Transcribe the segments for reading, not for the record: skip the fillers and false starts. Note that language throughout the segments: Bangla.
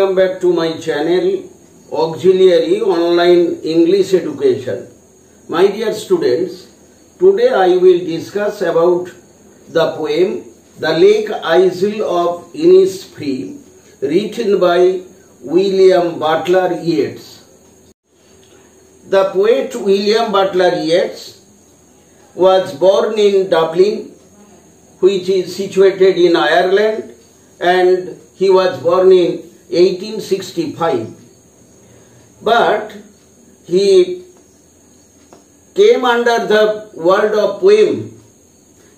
welcome back to my channel Auxiliary Online English Education. My dear students, today I will discuss about the poem The Lake Isle of Innisfree, written by William Butler Yeats. The poet William Butler Yeats was born in Dublin, which is situated in Ireland, and he was born in 1865. But he came under the world of poem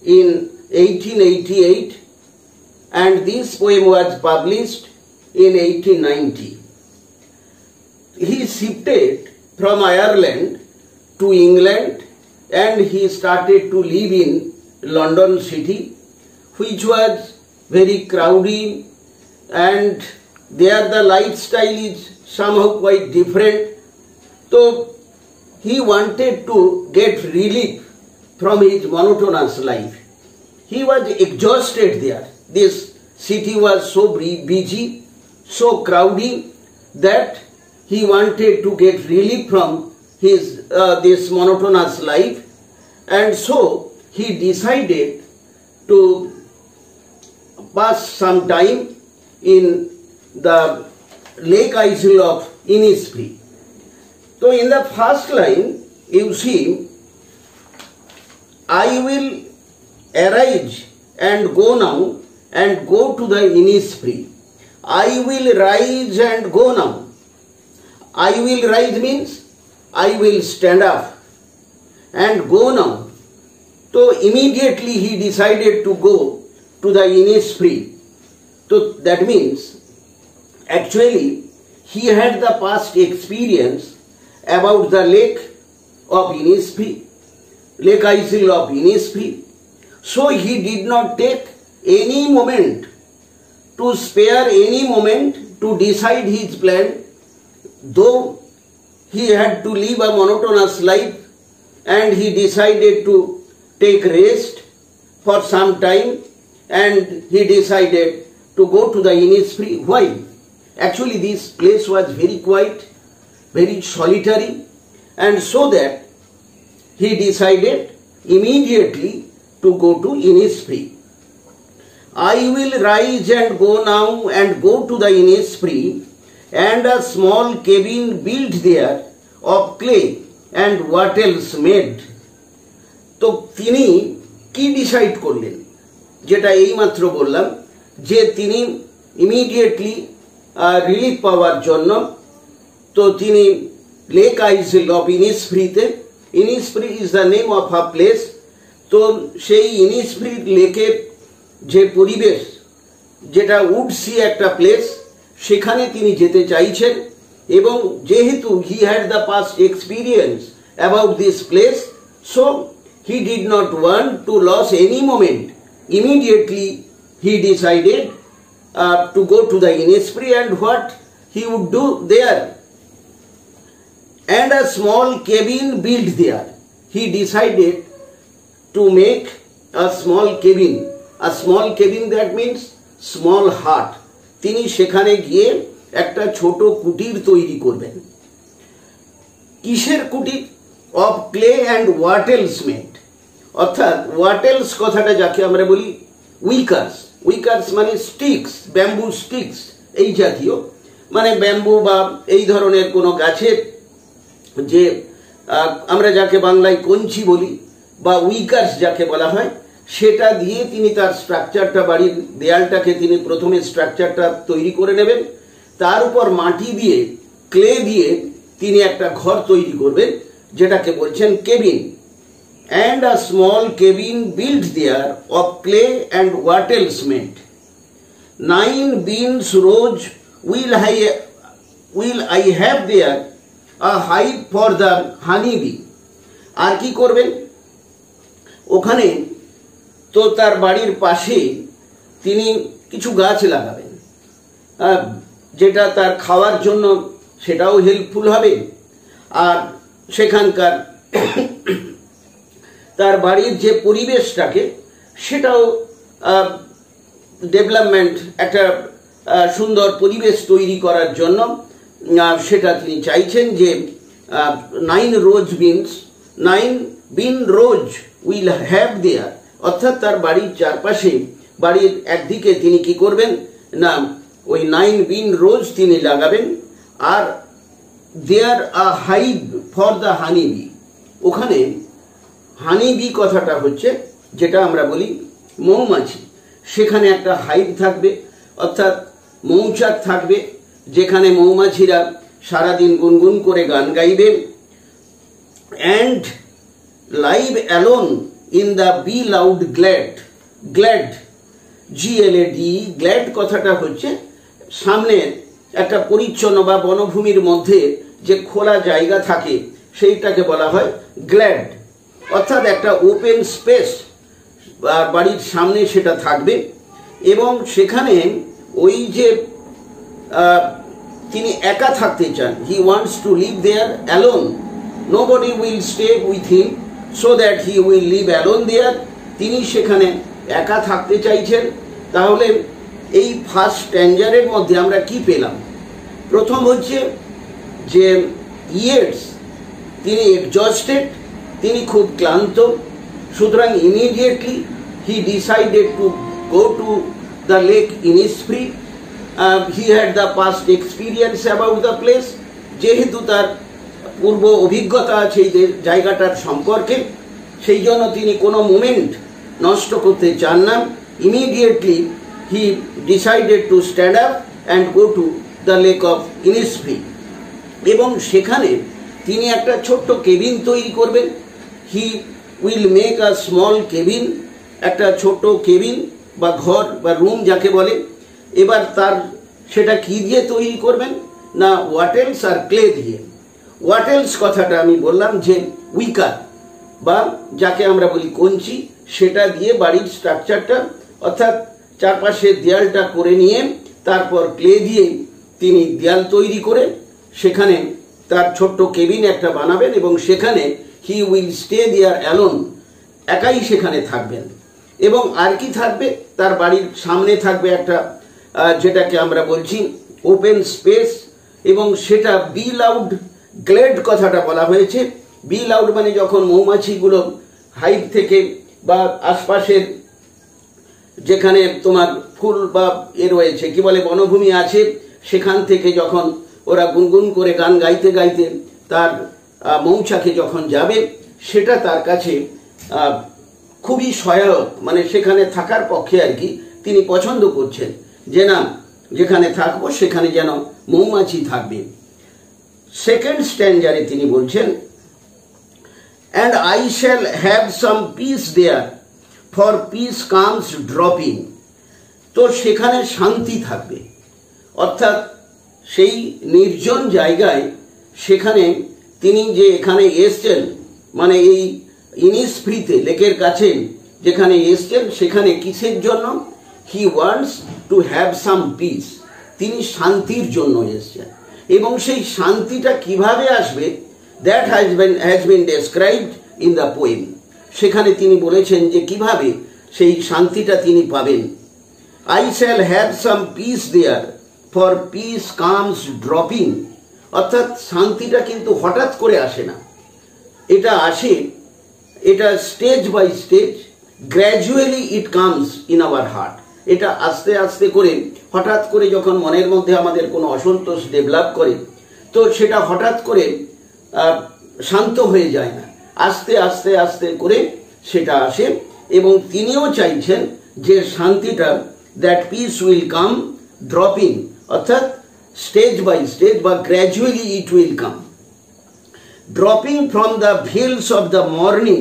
in 1888, and this poem was published in 1890. He shifted from Ireland to England and he started to live in London city, which was very crowded, and there the lifestyle is somehow quite different. So he wanted to get relief from his monotonous life. He was exhausted there. This city was so busy, so crowded, that he wanted to get relief from his this monotonous life, and so he decided to pass some time in the Lake Isle of Innisfree. So in the first line you see, I will arise and go now and go to the Innisfree. I will rise and go now. I will rise means I will stand up and go now. So immediately he decided to go to the Innisfree. So that means actually he had the past experience about the lake of Innisfree, Lake Isle of Innisfree. So he did not take any moment to spare any moment to decide his plan, though he had to live a monotonous life, and he decided to take rest for some time, and he decided to go to the Innisfree. Why? Actually this place was very quiet, very solitary, and so that he decided immediately to go to Innisfree. I will rise and go now and go to the Innisfree, and a small cabin built there of clay and what else made. তো তিনি কি ডিসাইড করলেন, যেটা এইমাত্র বললাম, যে তিনি ইমিডিয়েটলি রিলিফ পাওয়ার জন্য তো তিনি লেক আইসল অফ ইনিসফ্রিতে, Innisfree is the name of a place, তো সেই ইনিসফ্রি লেকের যে পরিবেশ, যেটা উডসি একটা প্লেস, সেখানে তিনি যেতে চাইছেন। এবং যেহেতু হি had the past experience about this place, so he did not want to lose any moment. Immediately he decided to go to the Innisfree, and what he would do there. And a small cabin built there. He decided to make a small cabin. A small cabin, that means small hut. তিনি সেখানে গিয়ে একটা ছোট কুটির তৈরি করবেন। কিসের কুটির? Of clay and wattles made. অর্থাৎ ওয়াটেলস কথাটা যাকে আমরা বলি উইকার্স, উইকার্স মানে স্টিক্স, ব্যাম্বু স্টিক্স, এই জাতীয়, মানে ব্যাম্বু বা এই ধরনের কোনো গাছের যে আমরা যাকে বাংলায় কঞ্চি বলি বা উইকার্স যাকে বলা হয়, সেটা দিয়ে তিনি তার স্ট্রাকচারটা, বাড়ির দেয়ালটাকে তিনি প্রথমে স্ট্রাকচারটা তৈরি করে নেবেন, তার উপর মাটি দিয়ে, ক্লে দিয়ে তিনি একটা ঘর তৈরি করবেন, যেটাকে বলছেন cabin. And a small cabin built there of clay and what else made. 9 beans rose will I have there a hive for the honeybee. আর কি করবেন ওখানে? তো তার বাড়ির পাশে তিনি কিছু গাছ লাগাবেন, যেটা তার খাওয়ার জন্য সেটাও হেল্পফুল হবে, আর সেখানকার তার বাড়ির যে পরিবেশটাকে সেটাও ডেভেলপমেন্ট, একটা সুন্দর পরিবেশ তৈরি করার জন্য সেটা তিনি চাইছেন যে 9 rows means 9 bin rows will have there, অর্থাৎ তার বাড়ির চারপাশে বাড়ির একদিকে তিনি কি করবেন না ওই 9 bin rows তিনি লাগাবেন। আর there a hive for the honey bee, ওখানে হানি বি কথাটা হচ্ছে যেটা আমরা বলি মৌমাছি, সেখানে একটা হাইভ থাকবে অর্থাৎ মৌচাক থাকবে যেখানে মৌমাছিরা সারাদিন গুনগুন করে গান গাইবে। And live alone in the bee loud glade, glade GLAD, glade কথাটা হচ্ছে সামনে একটা পরিচ্ছন্ন বা বনভূমির মধ্যে যে খোলা জায়গা থাকে সেইটাকে বলা হয় গ্ল্যাড, অর্থাৎ একটা ওপেন স্পেস বাড়ির সামনে সেটা থাকবে। এবং সেখানে ওই যে তিনি একা থাকতে চান, he wants to live there alone, nobody will stay with him so that he will live alone there, তিনি সেখানে একা থাকতে চাইছেন। তাহলে এই ফার্স্ট স্ট্যাঞ্জারের মধ্যে আমরা কি পেলাম? প্রথম হচ্ছে যে ইয়েটস, তিনি এক্সজস্টেড, তিনি খুব ক্লান্ত, সুতরাং immediately he decided to go to the lake Innisfree. He had the past experience about the place, যেহেতু তার পূর্ব অভিজ্ঞতা আছে এই জায়গাটার সম্পর্কে, সেই জন্য তিনি কোনো মোমেন্ট নষ্ট করতে চান না। Immediately he decided to stand up and go to the lake of Innisfree, এবং সেখানে তিনি একটা ছোট্ট কেবিন তৈরি করবেন। He will make a small cabin, একটা ছোট্ট কেবিন বা ঘর বা রুম যাকে বলে। এবার তার সেটা কি দিয়ে তৈরি করবেন না ওয়াটেলস আর ক্লে দিয়ে। ওয়াটেলস কথাটা আমি বললাম যে উইকার বা যাকে আমরা বলি কঞ্চি, সেটা দিয়ে বাড়ির স্ট্রাকচারটা অর্থাৎ চারপাশের দেয়ালটা করে নিয়ে তারপর ক্লে দিয়ে তিনি দেয়াল তৈরি করে সেখানে তার ছোট্ট কেবিন একটা বানাবেন এবং সেখানে he will stay there alone, একাই সেখানে থাকবেন। এবং আর কি থাকবে, তার বাড়ির সামনে থাকবে একটা যেটাকে আমরা বলছি ওপেন স্পেস, এবং সেটা বি লাউড গ্লেড কথাটা বলা হয়েছে। বি লাউড মানে যখন মৌমাছিগুলো হাইভ থেকে বা আশপাশের যেখানে তোমার ফুল বা রয়েছে কি বলে বনভূমি আছে, সেখান থেকে যখন ওরা গুনগুন করে গান গাইতে গাইতে তার মৌচাকে যখন যাবে, সেটা তার কাছে খুবই সহায়ক, মানে সেখানে থাকার পক্ষে আর কি তিনি পছন্দ করছেন যে না যেখানে থাকবো সেখানে যেন মৌমাছি থাকবে। সেকেন্ড স্ট্যাঞ্জারে তিনি বলছেন and I shall have some peace there for peace comes dropping, তো সেখানে শান্তি থাকবে, অর্থাৎ সেই নির্জন জায়গায় সেখানে তিনি যে এখানে এসছেন মানে এই ইনিসফ্রিতে লেকের কাছে যেখানে এসছেন সেখানে কিসের জন্য? He wants to have some peace, তিনি শান্তির জন্য এসছেন। এবং সেই শান্তিটা কিভাবে আসবে that has been described in the poem, সেখানে তিনি বলেছেন যে কিভাবে সেই শান্তিটা তিনি পাবেন। I shall have some peace there for peace comes dropping, অর্থাৎ শান্তিটা কিন্তু হঠাৎ করে আসে না, এটা আসে, এটা stage by stage, gradually it comes in our heart, এটা আস্তে আস্তে করে হঠাৎ করে যখন মনের মধ্যে আমাদের কোনো অসন্তোষ ডেভেলপ করে তো সেটা হঠাৎ করে শান্ত হয়ে যায় না, আস্তে আস্তে আস্তে করে সেটা আসে। এবং তিনিও চাইছেন যে শান্তিটা that peace will come dropping, অর্থাৎ স্টেজ বাই স্টেজ বা gradually it will come dropping from the veils of the morning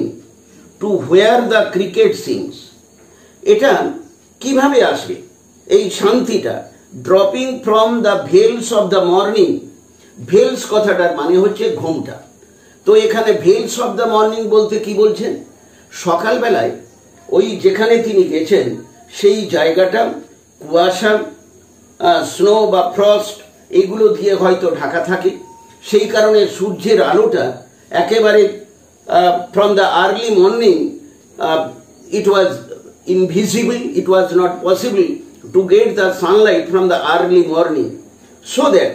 to where the cricket sings. এটা কিভাবে আসবে এই শান্তিটা? Dropping from the veils of the morning, veils কথাটার মানে হচ্ছে ঘোমটা। তো এখানে ভেলস অফ দ্য মর্নিং বলতে কি বলছেন? সকালবেলায় ওই যেখানে তিনি গেছেন সেই জায়গাটা কুয়াশা, স্নো বা ফ্রস্ট এগুলো দিয়ে হয়তো ঢাকা থাকে, সেই কারণে সূর্যের আলোটা একেবারে from the early morning it was invisible, it was not possible to get the sunlight from the early morning, so that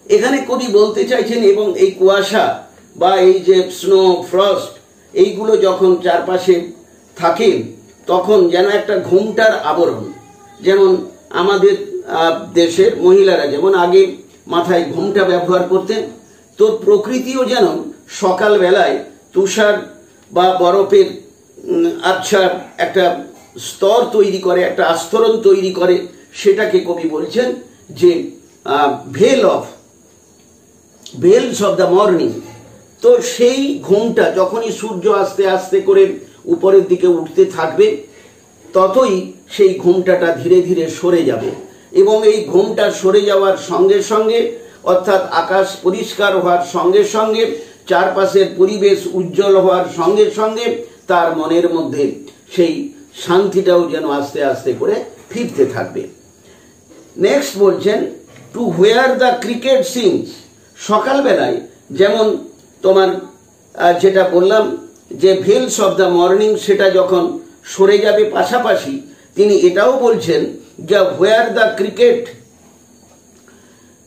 এখানে কবি বলতে চাইছেন এবং এই কুয়াশা বা এই যে স্নো ফ্রস্ট এইগুলো যখন চারপাশে থাকে তখন যেন একটা ঘোমটার আবরণ, যেমন আমাদের দেশের মহিলারা যেমন আগে মাথায় ঘোমটা ব্যবহার করতেন, তো প্রকৃতিও যেন সকালবেলায় তুষার বা বরফের আচ্ছার একটা স্তর তৈরি করে, একটা আস্তরণ তৈরি করে, সেটাকে কবি বলছেন যে ভেলস অফ দ্য মর্নিং। তো সেই ঘোমটা যখনই সূর্য আস্তে আস্তে করে উপরের দিকে উঠতে থাকবে ততই সেই ঘোমটাটা ধীরে ধীরে সরে যাবে, এবং এই ঘোমটা সরে যাওয়ার সঙ্গে সঙ্গে অর্থাৎ আকাশ পরিষ্কার হওয়ার সঙ্গে সঙ্গে চারপাশের পরিবেশ উজ্জ্বল হওয়ার সঙ্গে সঙ্গে তার মনের মধ্যে সেই শান্তিটাও যেন আস্তে আস্তে করে ফিরতে থাকবে। নেক্সট বলছেন to where the cricket sings. সকালবেলায় যেমন তোমার যেটা বললাম যে ভেলস অফ দ্য মর্নিং সেটা যখন সরে যাবে, পাশাপাশি তিনি এটাও বলছেন যে where the cricket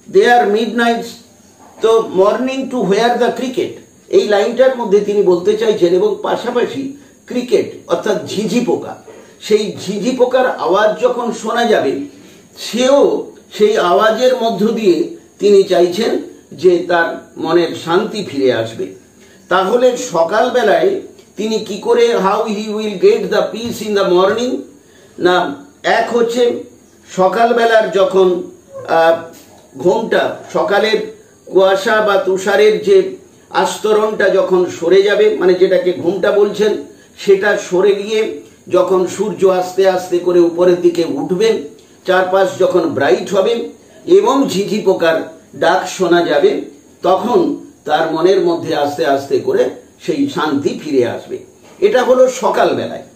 they are midnights. তো morning to where the cricket এই লাইনটার মধ্যে তিনি বলতে চাইছেন, এবং পাশাপাশি ক্রিকেট অর্থাৎ ঝিঝি পোকা, সেই ঝিঝি পোকার আওয়াজ যখন শোনা যাবে সেও সেই আওয়াজের মধ্য দিয়ে তিনি চাইছেন যে তার মনের শান্তি ফিরে আসবে। তাহলে সকালবেলায় তিনি কি করে how he will get the peace in the morning, না এক হচ্ছে সকালবেলার যখন ঘোমটা, সকালের কুয়াশা বা তুষারের যে আস্তরণটা যখন সরে যাবে, মানে যেটাকে ঘোমটা বলছেন, সেটা সরে গিয়ে যখন সূর্য আস্তে আস্তে করে উপরের দিকে উঠবে, চারপাশ যখন ব্রাইট হবে এবং ঝিঝি পোকার ডাক শোনা যাবে, তখন তার মনের মধ্যে আস্তে আস্তে করে সেই শান্তি ফিরে আসবে। এটা হলো সকালবেলায়।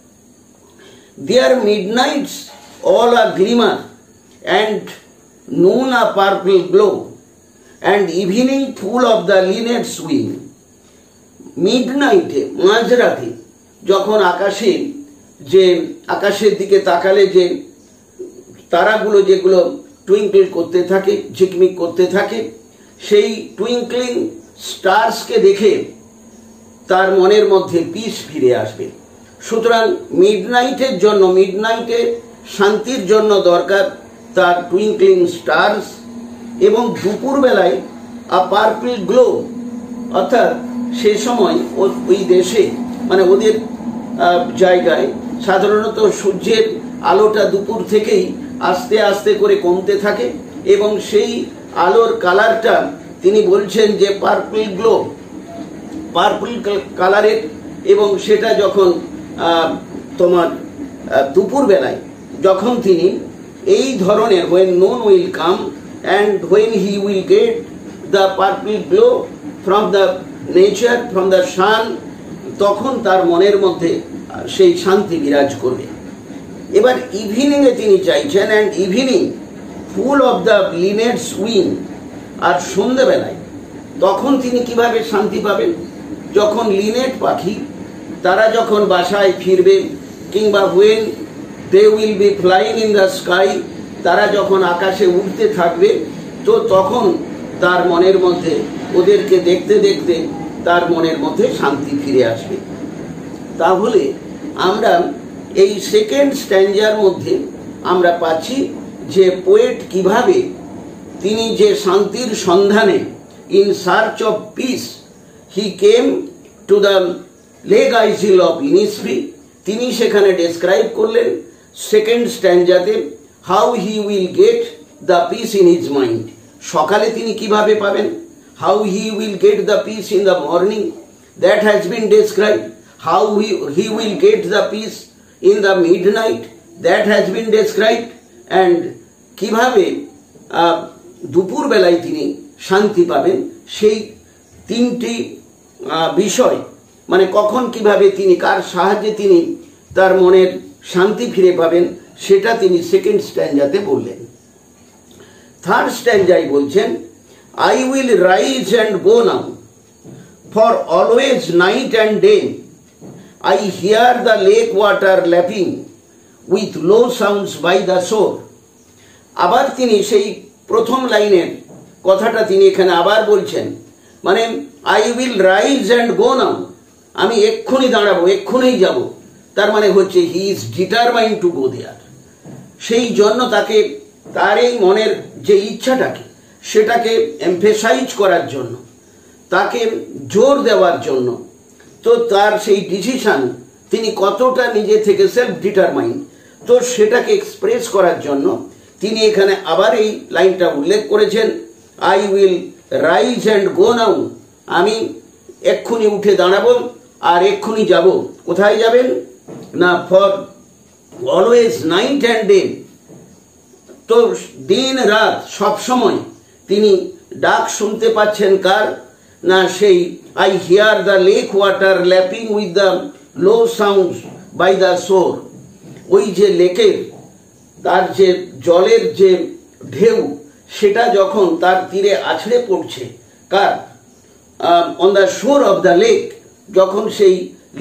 There midnights all are glimmer and noon a purple glow and evening full of the linnets wing. মিডনাইটে মাঝরাতে যখন আকাশের দিকে তাকালে যে তারাগুলো যেগুলো টুইঙ্কল করতে থাকে, ঝিকমিক করতে থাকে, সেই টুইঙ্কলিং স্টারসকে দেখে তার মনের মধ্যে পিস ফিরে আসবে। সুতরাং মিডনাইটে শান্তির জন্য দরকার তার টুইঙ্কলিং স্টারস, এবং দুপুরবেলায় আ পার্পল গ্লো, অর্থাৎ সে সময় ওই দেশে মানে ওদের জায়গায় সাধারণত সূর্যের আলোটা দুপুর থেকেই আস্তে আস্তে করে কমতে থাকে, এবং সেই আলোর কালারটা তিনি বলছেন যে পার্পল কালারের, এবং সেটা যখন তোমার দুপুরবেলায় যখন তিনি এই ধরনের when noon will come and when he will get the purple glow from the nature, from the sun, তখন তার মনের মধ্যে সেই শান্তি বিরাজ করবে। এবার ইভিনিংয়ে তিনি চাইছেন and evening full of the linnets wing. আর সন্ধ্যেবেলায় তখন তিনি কিভাবে শান্তি পাবেন, যখন লিনেট পাখি তারা যখন বাসায় ফিরবে, কিংবা when they will be flying in the sky, তারা যখন আকাশে উঠতে থাকবে, তো তখন তার মনের মধ্যে ওদেরকে দেখতে দেখতে তার মনের মধ্যে শান্তি ফিরে আসবে। তাহলে আমরা এই সেকেন্ড স্ট্যাঞ্জার মধ্যে আমরা পাচ্ছি যে পোয়েট কিভাবে তিনি যে শান্তির সন্ধানে in search of peace he came to the lake isle of Innisfree, তিনি সেখানে ডেসক্রাইব করলেন সেকেন্ড স্ট্যাঞ্জাতে how he will get the peace in his mind. সকালে তিনি কিভাবে পাবেন, how he will get the peace in the morning, that has been describe. How he will get the peace in the midnight, that has been describe. And কিভাবে দুপুরবেলায় তিনি শান্তি পাবেন, সেই তিনটি বিষয়, মানে কখন কিভাবে তিনি কার সাহায্যে তিনি তার মনের শান্তি ফিরে পাবেন, সেটা তিনি সেকেন্ড স্ট্যাঞ্জাতে বললেন। থার্ড স্ট্যাঞ্জায় বলছেন I will rise and go now for always night and day, I hear the lake water lapping with low sounds by the shore. আবার তিনি সেই প্রথম লাইনের কথাটা তিনি এখানে আবার বলছেন, মানে I will rise and go now, আমি এক্ষুনি দাঁড়াবো, এক্ষুনি যাব। তার মানে হচ্ছে he is determined to go there. সেই জন্য তাকে তার এই মনের যে ইচ্ছাটাকে সেটাকে এমফেসাইজ করার জন্য, তাকে জোর দেওয়ার জন্য, তো তার সেই ডিসিশন তিনি কতটা নিজে থেকে সেলফ ডিটারমাইন্ড, তো সেটাকে এক্সপ্রেস করার জন্য তিনি এখানে আবার এই লাইনটা উল্লেখ করেছেন, I will rise and go now, আমি এক্ষুনি উঠে দাঁড়াবো আর এক্ষুনি যাব। কোথায় যাবেন না, for always night and day, তো দিন রাত সব সময় তিনি ডাক শুনতে পাচ্ছেন কার না, সেই I hear the lake water lapping with the low sounds by the shore. ওই যে লেকের তার যে জলের যে ঢেউ সেটা যখন তার তীরে আছড়ে পড়ছে, কার on the shore of the lake, যখন সেই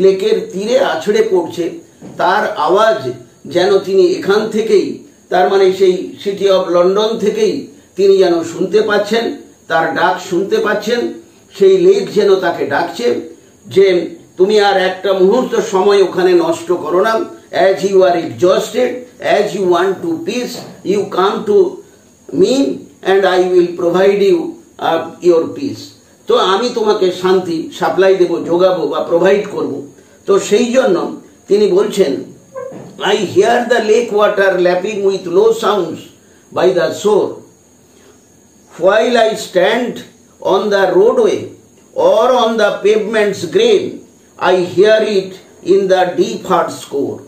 লেকের তীরে আছড়ে পড়ছে তার আওয়াজ যেন তিনি এখান থেকেই, তার মানে সেই সিটি অফ লন্ডন থেকেই তিনি যেন শুনতে পাচ্ছেন, তার ডাক শুনতে পাচ্ছেন। সেই লেক যেন তাকে ডাকছে যে তুমি আর একটা মুহূর্ত সময় ওখানে নষ্ট করো না, as you are exhausted, as you want to peace, you come to me and I will provide you your peace. তো আমি তোমাকে শান্তি সাপ্লাই দেব, যোগাবো বা প্রোভাইড করব। তো সেই জন্য তিনি বলছেন, I hear the lake water lapping with low sounds by the shore. While I stand on the roadway or on the pavement's grain, I hear it in the deep heart score.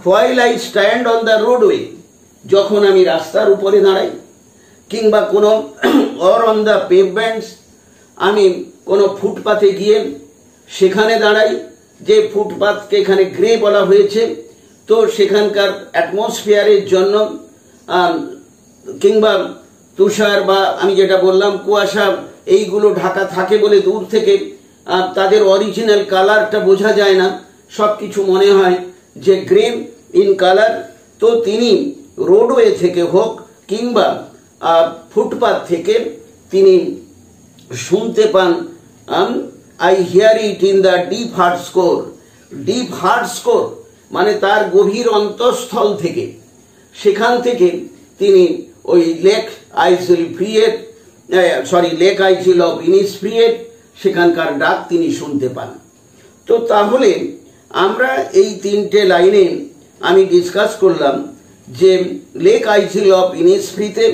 While I stand on the roadway, যখন আমি রাস্তার উপরে দাঁড়াই, কিংবা কোনো or on the pavements, আমি কোনো ফুটপাথে গিয়ে সেখানে দাঁড়াই, যে ফুটপাথকে এখানে গ্রে বলা হয়েছে, তো সেখানকার অ্যাটমসফিয়ারের জন্য কিংবা তুষার বা আমি যেটা বললাম কুয়াশা, এইগুলো ঢাকা থাকে বলে দূর থেকে তাদের অরিজিনাল কালারটা বোঝা যায় না, সব কিছু মনে হয় যে গ্রে ইন কালার। তো তিনি রোডওয়ে থেকে হোক কিংবা ফুটপাথ থেকে তিনি শুনতে পান, I here it in the deep heart score. Deep heart score মানে তার গভীর অন্তঃস্থল থেকে, সেখান থেকে তিনি ওই লেক আইজিল অফ ইনিসফ্রিয়েট সেখানকার ডাক তিনি শুনতে পান। তো তাহলে আমরা এই তিনটে লাইনে আমি ডিসকাস করলাম যে লেক আইজিল অফ ইনিসফ্রিতে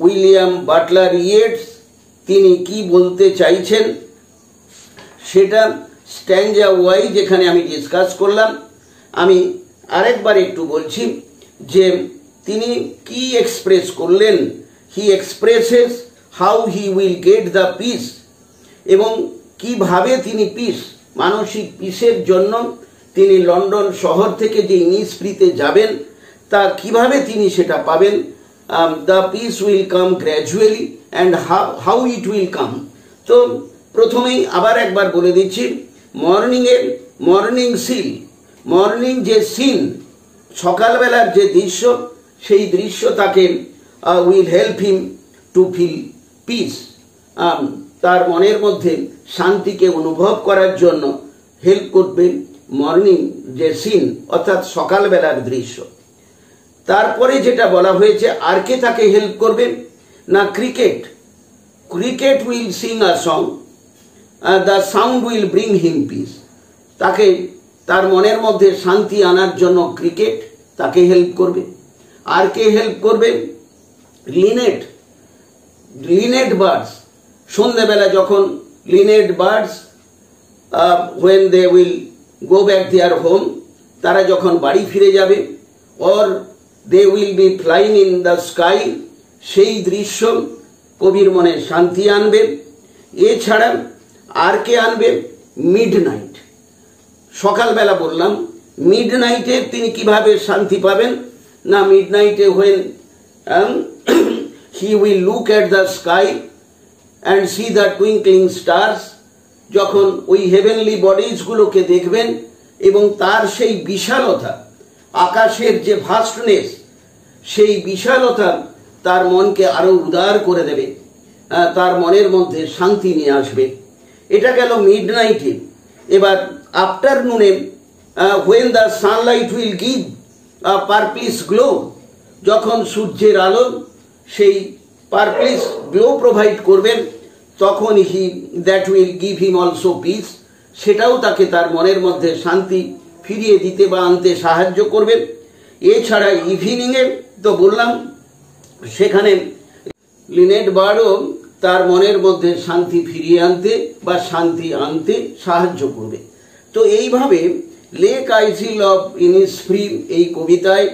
উইলিয়াম বাটলার ইয়েটস তিনি কি বলতে চাইছেন সেটা স্ট্যাঞ্জা ওয়াইজ যেখানে আমি ডিসকাস করলাম। আমি আরেকবার একটু বলছি যে তিনি কি এক্সপ্রেস করলেন, he expresses how he will get the peace, এবং কিভাবে তিনি পিস, মানসিক পিসের জন্য তিনি লন্ডন শহর থেকে যে ইনিসফ্রিতে যাবেন তা কিভাবে তিনি সেটা পাবেন। The peace will come gradually and how it will come. তো প্রথমেই আবার একবার বলে দিচ্ছি, মর্নিং সিল, মর্নিং যে সিন, সকালবেলার যে দৃশ্য, সেই দৃশ্য তাকে will help him to feel peace, তার মনের মধ্যে শান্তিকে অনুভব করার জন্য হেল্প করবে মর্নিং যে সিন, অর্থাৎ সকালবেলার দৃশ্য। তারপরে যেটা বলা হয়েছে আর কে তাকে হেল্প করবে না, cricket will sing a song, the sound will bring him piece. তাকে তার মনের মধ্যে শান্তি আনার জন্য ক্রিকেট তাকে হেল্প করবে। আর কে হেল্প করবে, লিনেট বার্ডস, সন্ধ্যেবেলা যখন linnet birds when they will go back their home, তারা যখন বাড়ি ফিরে যাবে, or they will be flying in the sky, সেই দৃশ্য কবির মনে শান্তি আনবে। এছাড়া আর কে আনবে, মিডনাইট, সকালবেলা বললাম, মিডনাইটে তিনি কিভাবে শান্তি পাবেন না, মিডনাইটে when he will look at the sky and see the twinkling stars, যখন ওই হেভেনলি বডিজগুলোকে দেখবেন এবং তার সেই বিশালতা আকাশের যে ভাস্টনেস, সেই বিশালতা তার মনকে আরো উদার করে দেবে, তার মনের মধ্যে শান্তি নিয়ে আসবে। এটা গেল মিডনাইটে। এবার আফটারনুনে, when the sunlight will give a purplish glow, যখন সূর্যের আলো সেই পার্পলিশ গ্লো প্রোভাইড করবেন, তখন that will give him also piece, সেটাও তাকে তার মনের মধ্যে শান্তি ফিরিয়ে দিতে বা আনতে সাহায্য করবে। এছাড়া ইভিনিংয়ে তো বললাম, সেখানে লিনেট বার্ডও তার মনের মধ্যে শান্তি ফিরিয়ে আনতে বা শান্তি আনতে সাহায্য করবে। তো এইভাবে লেক আইজিল অফ ইনিসফ্রি এই কবিতায়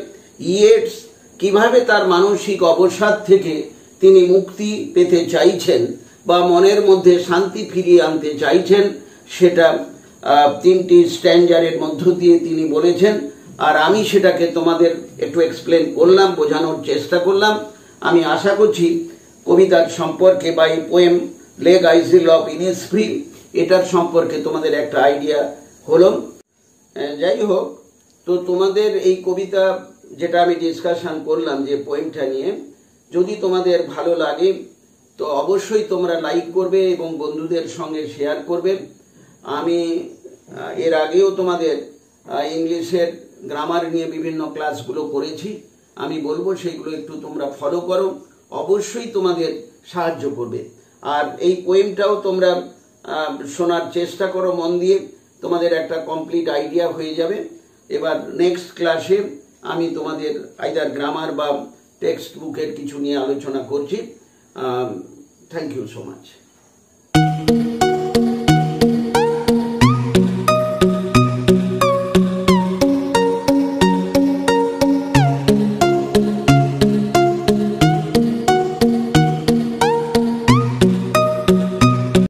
ইয়েটস কিভাবে তার মানসিক অবসাদ থেকে তিনি মুক্তি পেতে চাইছেন বা মনের মধ্যে শান্তি ফিরিয়ে আনতে চাইছেন, সেটা তিনটি স্ট্যান্ডারের মধ্য দিয়ে তিনি বলেছেন। আর আমি সেটাকে তোমাদের একটু এক্সপ্লেন করলাম, বোঝানোর চেষ্টা করলাম। আমি আশা করছি কবিতার সম্পর্কে বা এই poem lake isle of Innisfree এটার সম্পর্কে তোমাদের একটা আইডিয়া হলো। যাই হোক, তো তোমাদের এই কবিতা যেটা আমি ডিসকাশন করলাম যে পোয়েমটা নিয়ে, যদি তোমাদের ভালো লাগে তো অবশ্যই তোমরা লাইক করবে এবং বন্ধুদের সঙ্গে শেয়ার করবে। আমি এর আগেও তোমাদের ইংলিশের গ্রামার নিয়ে বিভিন্ন ক্লাসগুলো করেছি, আমি বলবো সেইগুলো একটু তোমরা ফলো করো, অবশ্যই তোমাদের সাহায্য করবে। আর এই পোয়েমটাও তোমরা শোনার চেষ্টা করো মন দিয়ে, তোমাদের একটা কমপ্লিট আইডিয়া হয়ে যাবে। এবার নেক্সট ক্লাসে আমি তোমাদের আইদার গ্রামার বা টেক্সট বুকের কিছু নিয়ে আলোচনা করছি। Thank you so much.